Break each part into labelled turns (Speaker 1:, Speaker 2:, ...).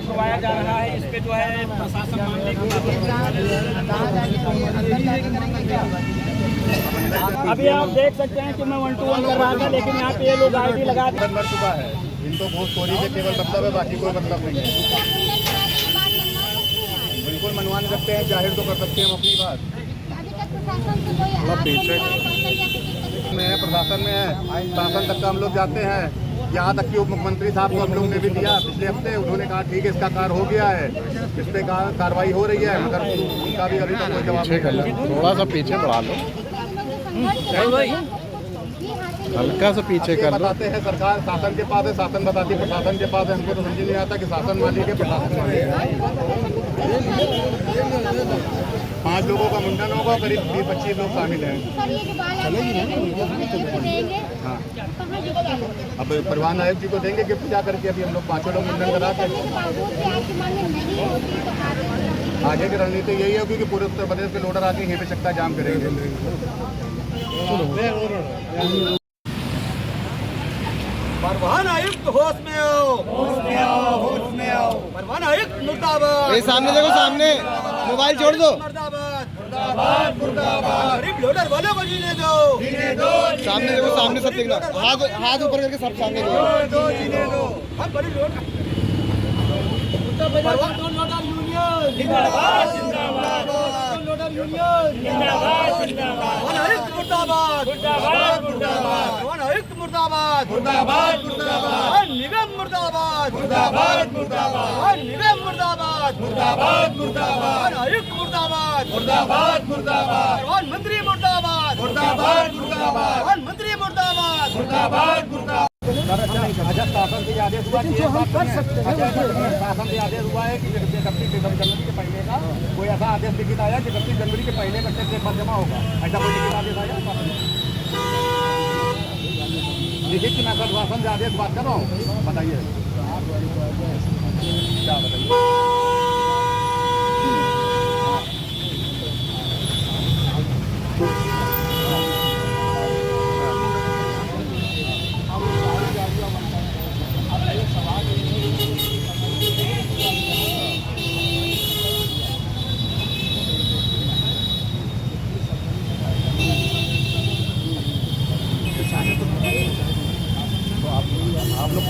Speaker 1: करवाया जा रहा है, इस पे जो है प्रशासन मामले को अभी आप देख सकते हैं कि मैं 1 to 1 कर रहा था, लेकिन यहाँ पे ये लोग आईडी लगा
Speaker 2: मर चुका है। इनको घूसखोरी के केवल मतलब है, बाकी कोई मतलब नहीं है। बिल्कुल मनवा नहीं सकते हैं, जाहिर तो कर सकते हैं हम अपनी बात। में है, प्रशासन में है, शासन तक का हम लोग जाते हैं। यहाँ तक कि उप मुख्यमंत्री साहब को हम लोग ने भी दिया पिछले हफ्ते, उन्होंने कहा ठीक है इसका कार्य हो गया है, इस पे कार्रवाई हो रही है, मगर उनका भी अभी तक कोई जवाब नहीं।
Speaker 3: थोड़ा सा पीछे बढ़ा लो, हल्का सा पीछे कर लो।
Speaker 2: बताते हैं सरकार शासन के पास है, शासन बताती है प्रशासन के पास है। हमको तो समझ नहीं आता कि शासन मालिक है प्रशासन मालिक है। 5 लोगों का मुंडन होगा, करीब 20-25 लोग शामिल हैं। हाँ, अब परिवहन आयुक्त जी को देंगे गिफ्ट जा करके। अभी हम लोग 5 लोग मुंडन करा के आगे की रणनीति यही है, क्योंकि पूरे उत्तर प्रदेश के लोडर आके यहीं पे चक्का जाम करेंगे।
Speaker 4: परिवहन आयुक्त होश में आओ, होश में आओ, होश में आओ। परिवहन आयुक्त मुर्दाबाद।
Speaker 3: सामने देखो, सामने मोबाइल छोड़ दो।
Speaker 4: मुर्दाबाद, मुर्दाबाद, मुर्दाबाद। गरीब लोडर वालों को जीने दो, जीने दो।
Speaker 3: सामने देखो, सामने सब देखना, हाथ ऊपर करके सब सामने
Speaker 4: दो, जीने दो। हम बड़ी लोड यूनियन जिंदाबाद, जिंदाबाद। लोडर यूनियन जिंदाबाद, जिंदाबाद। आयुक्त मुर्दाबाद, मुर्दाबाद, मुर्दाबाद। आयुक्त मुर्दाबाद, मुर्दाबाद, मुर्दाबाद। निगम मुर्दाबाद, मुर्दाबाद, मुर्दाबाद। निगम मुर्दाबाद, मुर्दाबाद, मुर्दाबाद। आयुक्त मुर्दाबाद, मुर्दाबाद, मुर्दाबाद। प्रधानमंत्री मुर्दाबाद, मुर्दाबाद, मुर्दाबाद। प्रधानमंत्री मुर्दाबाद, मुर्दाबाद, मुर्दाबाद।
Speaker 2: शासन से आदेश हुआ कि शासन से आदेश हुआ है कि 31 जनवरी के पहले का कोई ऐसा आदेश लिखित आया कि 31 जनवरी के पहले बच्चे से जमा होगा, ऐसा कोई लिखित आदेश आया? लिखित कि मैं शासन से आदेश बात कर रहा हूँ, बताइए क्या बताइए। आप लोग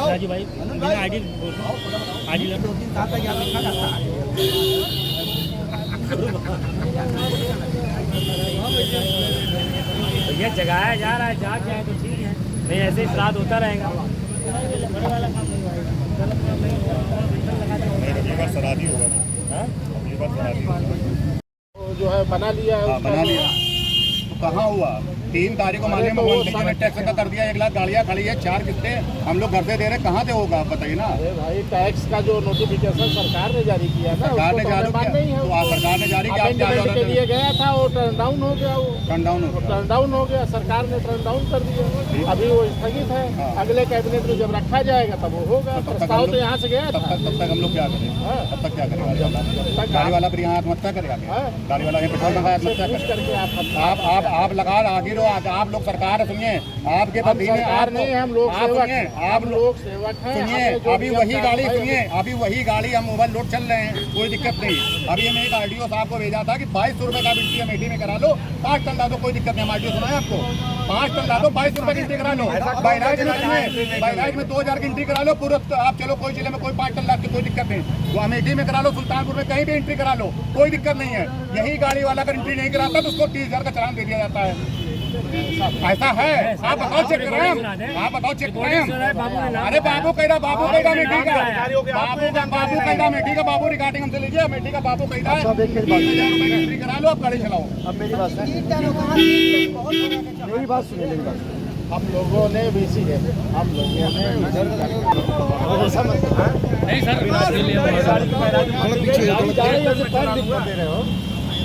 Speaker 1: राजू भाई, आईडी आईडी भैया जगाया जा रहा है, जाग जाए तो ठीक है, नहीं ऐसे ही श्राद्ध होता रहेगा।
Speaker 2: सराधी होगा
Speaker 3: जो है बना लिया है,
Speaker 2: बना लिया तो कहाँ हुआ? 3 तारीख को माननीय मुख्यमंत्री ने टैक्स का कर दिया, 1 लाख गाड़ियाँ खड़ी है, 4 किस्तें हम लोग घर से दे रहे, कहाँ से होगा आप बताइए ना।
Speaker 3: भाई टैक्स का जो नोटिफिकेशन सरकार ने जारी किया ना,
Speaker 2: सरकार ने जारी किया, तो सरकार ने जारी किया
Speaker 3: के लिए गया था, वो टर्न डाउन हो गया, वो
Speaker 2: टर्न डाउन हो गया,
Speaker 3: सरकार ने टर्न डाउन कर दिया। अभी वो स्थगित है, अगले कैबिनेट में जब रखा जाएगा तब वो होगा। प्रस्ताव तो यहाँ से गया था,
Speaker 2: तब तक हम लोग क्या करें? तब तक क्या करेगा? गाड़ी वाला फिर यहाँ आत्महत्या करेगा, गाड़ी वाला पेट्रोल मंगाया आत्महत्या करके। आप लगा आगे आप लोग सरकार है, सुनिए आपके तो
Speaker 3: सरकार नहीं, हम लोग
Speaker 2: आप लोग
Speaker 3: सेवक हैं।
Speaker 2: सुनिए अभी वही गाड़ी, सुनिए अभी वही गाड़ी हम ओवर लोड चल रहे हैं, कोई दिक्कत नहीं। अभी हमने एक आरटीओ साहब को भेजा था कि 2200 रुपए का एंट्री अमेठी में करा लो, 5 टन ला दो, कोई दिक्कत नहीं। आरटीओ सुना है आपको? 5 टन ला दो, 2200 रुपए की एंट्री करा लो। बहराइच में 2000 की एंट्री करा लो, पूरा आप चलो कोई जिले में कोई 5 टन ला के कोई दिक्कत नहीं। वो अमेठी में करा लो, सुल्तानपुर में कहीं भी एंट्री करा लो, कोई दिक्कत नहीं है। यही गाड़ी वाला अगर एंट्री नहीं कराता तो उसको 30,000 का चालान दे दिया जाता है। ऐसा है, आप बताओ चेक कराएं, आप बताओ चेक कराएं। अरे बाबू कह रहा, बाबू कह रहा अमेठी का, बाबू कह रहा अमेठी का, बाबू रिकॉर्डिंग हमसे लीजिए, अमेठी का बाबू कह रहा है 30,000 रुपए की एंट्री करा लो, आप गाड़ी चलाओ।
Speaker 3: अब मेरी बात सुनिए, मेरी बात हम लोगों ने बीसी है, हम लोगों ने नहीं सर,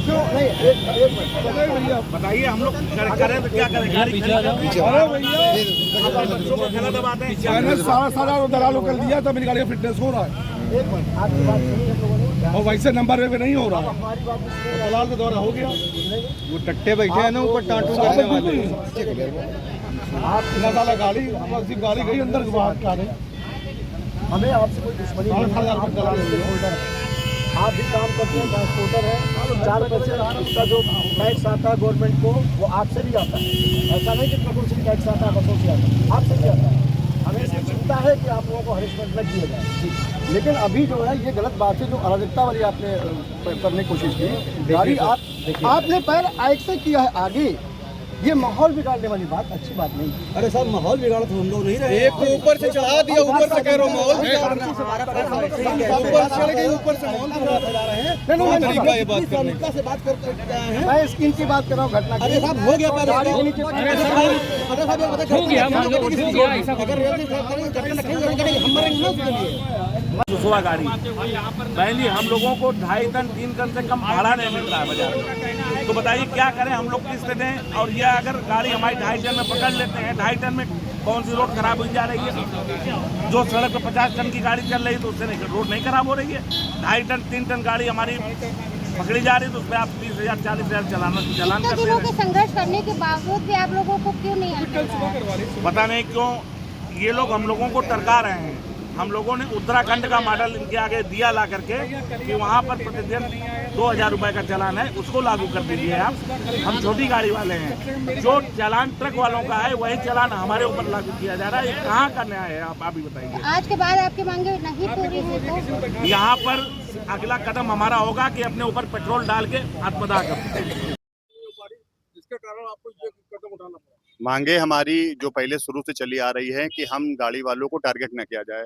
Speaker 3: क्यों नहीं? एक मिनट
Speaker 2: बताइए, हम लोग करें तो क्या करें? गाड़ी बच्चों को गलत बात है।
Speaker 5: सारा दलालों कर दिया था, मेरी गाड़ी का फिटनेस हो रहा है
Speaker 3: एक मिनट, आपकी बात सुनी हम लोगों ने।
Speaker 5: और वैसे नंबर पे नहीं हो रहा है।
Speaker 3: हमारी बात सुनिए।
Speaker 5: दलाल के द्वारा हो गया।
Speaker 6: वो टट्टे बैठे हैं ना ऊपर टाटू करने वाले।
Speaker 3: आप
Speaker 5: इतना साला गाड़ी गाड़ी गई अंदर बाहर क्या नहीं।
Speaker 3: हमें आपसे कोई दुश्मनी नहीं है, आप दलाल स्टेक होल्डर हैं, आप भी काम करते हैं, ट्रांसपोर्टर है। 4% उसका जो टैक्स आता है गवर्नमेंट को, वो आपसे भी आता है। ऐसा नहीं कि ट्रकों से टैक्स आता है, बसों से आता है, आपसे भी आता है। हमें इसकी चिंता है कि आप लोगों को हरेसमेंट न किया जाए। लेकिन अभी जो है ये गलत बात है, जो अराजकता वाली आपने करने की कोशिश की। गाड़ी आपने पहले एक्ट किया है आगे, ये माहौल बिगाड़ने वाली बात अच्छी बात नहीं है।
Speaker 4: अरे साहब माहौल बिगाड़ा तो हम लोग नहीं रहे।
Speaker 6: एक तो ऊपर से चढ़ा दिया, ऊपर से कह रहे हो माहौल बिगाड़ना। ऊपर चढ़ गई, ऊपर से माहौल बिगाड़ते जा रहे हैं।
Speaker 3: नहीं,
Speaker 6: तरीका ये बात करने का।
Speaker 4: से बात करते हैं।
Speaker 3: मैं स्किन की बात कर रहा हूँ, घटना की।
Speaker 4: अरे साहब हो गया पहले।
Speaker 3: गाड़ी के नीचे
Speaker 1: हो गया, मान लो, हो गया, ऐसा
Speaker 4: अगर हम मरेंगे ना उसके लिए।
Speaker 2: सुबह गाड़ी पहली हम लोगों को 2.5 टन 3 टन से कम भाड़ा नहीं मिल रहा है बाजार में। तो बताइए क्या करें, हम लोग किस्त दें? और ये अगर गाड़ी हमारी 2.5 टन में पकड़ लेते हैं, 2.5 टन में कौन सी रोड खराब हो जा रही है? जो सड़क पर 50 टन की गाड़ी चल रही है तो उससे नहीं, रोड नहीं खराब हो रही है। 2.5 टन 3 टन गाड़ी हमारी पकड़ी जा रही है तो उस पर आप 30,000 40,000 चालान करते
Speaker 7: दिनों के
Speaker 2: हैं।
Speaker 7: संघर्ष करने के बावजूद भी आप लोगों को क्यों नहीं आता?
Speaker 2: पता नहीं क्यों ये लोग हम लोगों को टरका रहे हैं। हम लोगों ने उत्तराखंड का मॉडल इनके आगे दिया ला करके कि वहाँ पर प्रतिदिन 2,000 रुपये का चालान है, उसको लागू कर दीजिए आप। हम छोटी गाड़ी वाले हैं, जो चालान ट्रक वालों का है वही चालान हमारे ऊपर लागू किया जा रहा है। ये कहाँ का न्याय है? आप ही बताइए।
Speaker 7: आज के बाद आपकी मांगे नहीं पूरी हुई तो
Speaker 2: यहाँ पर अगला कदम हमारा होगा कि अपने ऊपर पेट्रोल डाल के आत्मदाह कर।
Speaker 5: जिसके कारण आपको ये कदम उठाना पड़ा।
Speaker 2: मांगे हमारी जो पहले शुरू से चली आ रही है कि हम गाड़ी वालों को टारगेट न किया जाए।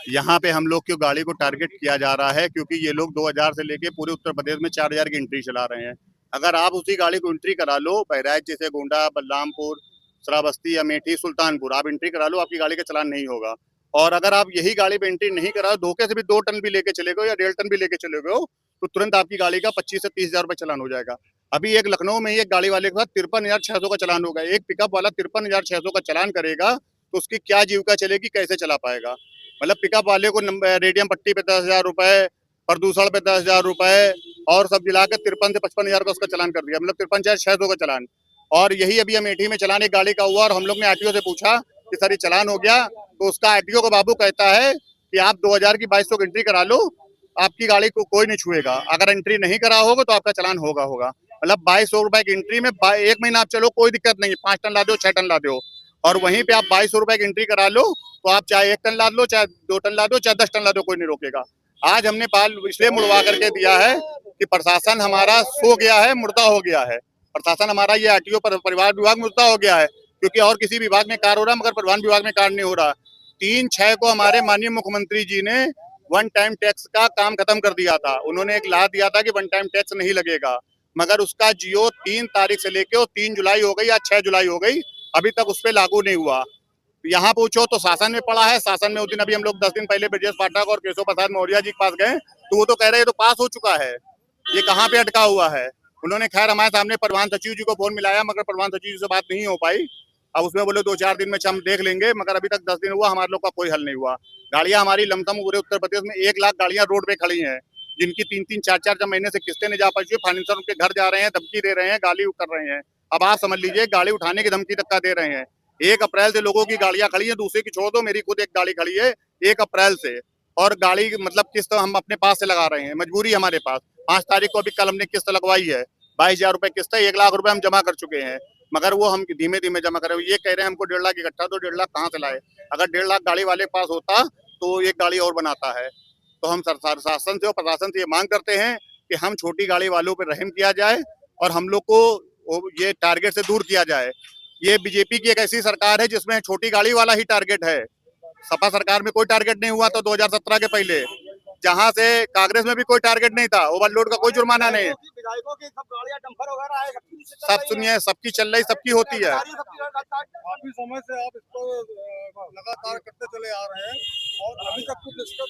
Speaker 2: यहाँ पे हम लोग क्यों गाड़ी को टारगेट किया जा रहा है? क्योंकि ये लोग 2000 से लेके पूरे उत्तर प्रदेश में 4000 की एंट्री चला रहे हैं। अगर आप उसी गाड़ी को एंट्री करा लो, बहराइच जैसे गोंडा, बलरामपुर, श्रावस्ती, अमेठी, सुल्तानपुर, आप एंट्री करा लो, आपकी गाड़ी का चालान नहीं होगा। और अगर आप यही गाड़ी पे एंट्री नहीं करा, धोखे से भी 2 टन भी लेके चले गए या 1.5 टन भी लेके चले गए, तो तुरंत आपकी गाड़ी का 25 से 30,000 रुपये चालान हो जाएगा। अभी एक लखनऊ में ही एक गाड़ी वाले के साथ 53,600 का चालान होगा। एक पिकअप वाला 53,600 का चालान करेगा तो उसकी क्या जीविका चलेगी, कैसे चला पाएगा? मतलब पिकअप वाले को रेडियम पट्टी पे 10,000 रुपए, प्रदूषण पे 10,000 रुपए और सब मिलाकर 53 से 55,000 का उसका चालान कर दिया, मतलब 53,600 का चालान। और यही अभी अमेठी में चालान एक गाड़ी का हुआ और हम लोग ने आरटीओ से पूछा कि सर ये चालान हो गया, तो उसका आरटीओ का बाबू कहता है कि आप 2000 की 2200 की एंट्री करा लो, आपकी गाड़ी को कोई नहीं छुएगा। अगर एंट्री नहीं करा होगा तो आपका चालान होगा। मतलब 2200 रुपए की एंट्री में 1 महीना आप चलो, कोई दिक्कत नहीं, 5 टन ला दो, 6 टन ला दो। और वहीं पे आप 2200 रुपए की एंट्री करा लो तो आप चाहे 1 टन ला लो, चाहे 2 टन ला दो, चाहे 10 टन ला दो, कोई नहीं रोकेगा। आज हमने पाल इसलिए मुड़वा करके दिया है कि प्रशासन हमारा सो गया है, मुर्दा हो गया है। प्रशासन हमारा ये आरटीओ परिवहन विभाग मुर्दा हो गया है, क्योंकि और किसी विभाग में कार्य हो रहा है मगर परिवहन विभाग में कार्य नहीं हो रहा। 3/6 को हमारे माननीय मुख्यमंत्री जी ने 1 टाइम टैक्स का काम खत्म कर दिया था। उन्होंने एक ला दिया था कि 1 टाइम टैक्स नहीं लगेगा, मगर उसका जियो 3 तारीख से लेके 3 जुलाई हो गई या 6 जुलाई हो गई, अभी तक उस पर लागू नहीं हुआ। यहाँ पूछो तो शासन में पड़ा है। शासन में उस दिन अभी हम लोग 10 दिन पहले ब्रजेश पाठक और केशव प्रसाद मौर्य जी के पास गए तो वो तो कह रहे हैं तो पास हो चुका है, ये कहाँ पे अटका हुआ है। उन्होंने खैर हमारे सामने प्रधान सचिव जी को फोन मिलाया मगर प्रधान सचिव जी से बात नहीं हो पाई। अब उसमें बोले 2-4 दिन में हम देख लेंगे, मगर अभी तक 10 दिन हुआ, हमारे लोग का कोई हल नहीं हुआ। गाड़ियां हमारी लमसम पूरे उत्तर प्रदेश में 1 लाख गाड़ियां रोड पे खड़ी हैं, जिनकी 3-3, 4-4 महीने से किस्तें नहीं जा पाई। फाइनेंसर उनके घर जा रहे हैं, धमकी दे रहे हैं, गाली कर रहे हैं। अब आप समझ लीजिए, गाड़ी उठाने की धमकी तक का दे रहे हैं। 1 अप्रैल से लोगों की गाड़ियां खड़ी हैं, दूसरे की छोड़ दो, मेरी खुद एक गाड़ी खड़ी है 1 अप्रैल से। और गाड़ी मतलब किस्त हम अपने पास से लगा रहे हैं, मजबूरी हमारे पास। 5 तारीख को अभी कल हमने किस्त लगवाई है, 22,000 रुपए किस्त है, 1 लाख रुपए हम जमा कर चुके हैं, मगर वो हम धीमे धीमे जमा करें। ये कह रहे हैं हमको 1.5 लाख इकट्ठा, तो 1.5 लाख कहाँ से लाए? अगर 1.5 लाख गाड़ी वाले के पास होता तो एक गाड़ी और बनाता है। तो हम शासन से और प्रशासन से ये मांग करते हैं कि हम छोटी गाड़ी वालों पर रहम किया जाए और हम लोग को ये टारगेट से दूर किया जाए। ये बीजेपी की एक ऐसी सरकार है जिसमें छोटी गाड़ी वाला ही टारगेट है। सपा सरकार में कोई टारगेट नहीं हुआ था 2017 के पहले, जहां से कांग्रेस में भी कोई टारगेट नहीं था, ओवरलोड का कोई जुर्माना नहीं है। सब सुनिए, सबकी चल रही, सबकी होती है।
Speaker 5: काफी समय से आप इसको लगातार करते चले आ रहे हैं और अभी तक कुछ इसका